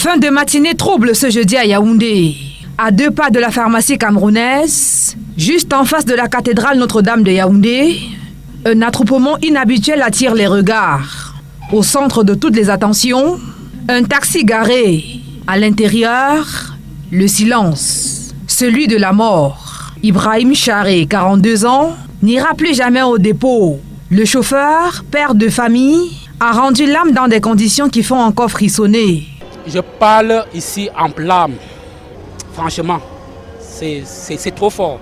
Fin de matinée trouble ce jeudi à Yaoundé. À 2 pas de la pharmacie camerounaise, juste en face de la cathédrale Notre-Dame de Yaoundé, un attroupement inhabituel attire les regards. Au centre de toutes les attentions, un taxi garé. À l'intérieur, le silence, celui de la mort. Ibrahim Charé, 42 ans, n'ira plus jamais au dépôt. Le chauffeur, père de famille, a rendu l'âme dans des conditions qui font encore frissonner. Je parle ici en flamme. Franchement, c'est trop fort.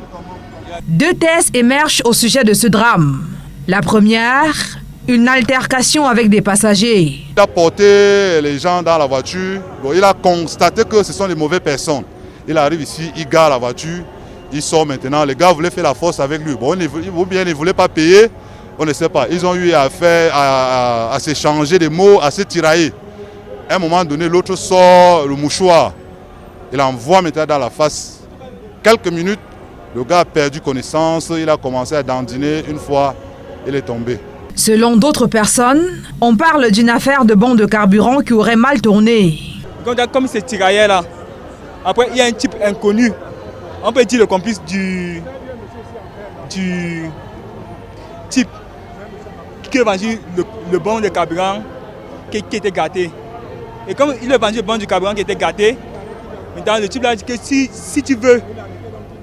2 thèses émergent au sujet de ce drame. La première, une altercation avec des passagers. Il a porté les gens dans la voiture. Bon, il a constaté que ce sont des mauvaises personnes. Il arrive ici, il gare la voiture, il sort maintenant. Les gars voulaient faire la force avec lui. Bon, ou bien ils ne voulaient pas payer, on ne sait pas. Ils ont eu à s'échanger des mots, à se tirailler. À un moment donné, l'autre sort le mouchoir. Il envoie maintenant dans la face. Quelques minutes, le gars a perdu connaissance. Il a commencé à dandiner. Une fois, il est tombé. Selon d'autres personnes, on parle d'une affaire de bons de carburant qui aurait mal tourné. Comme c'est tiraillé là, après il y a un type inconnu. On peut dire le complice du type qui a vendu le bon de carburant qui était gâté. Et comme il a vendu le bon du carburant qui était gâté, maintenant le type là dit que si tu veux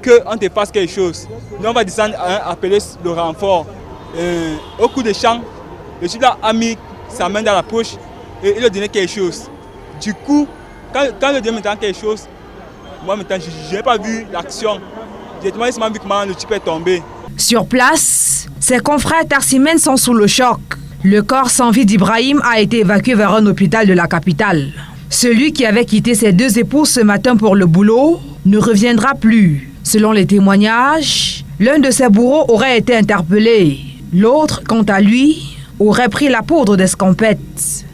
qu'on te fasse quelque chose, nous on va descendre à appeler le renfort. Au coup de champ, le type là a mis sa main dans la poche et il a donné quelque chose. Du coup, quand il a donné maintenant quelque chose, moi maintenant je n'ai pas vu l'action. J'ai seulement vu comment le type est tombé. Sur place, ses confrères taximens sont sous le choc. Le corps sans vie d'Ibrahim a été évacué vers un hôpital de la capitale. Celui qui avait quitté ses 2 épouses ce matin pour le boulot ne reviendra plus. Selon les témoignages, l'un de ses bourreaux aurait été interpellé. L'autre, quant à lui, aurait pris la poudre d'escampette.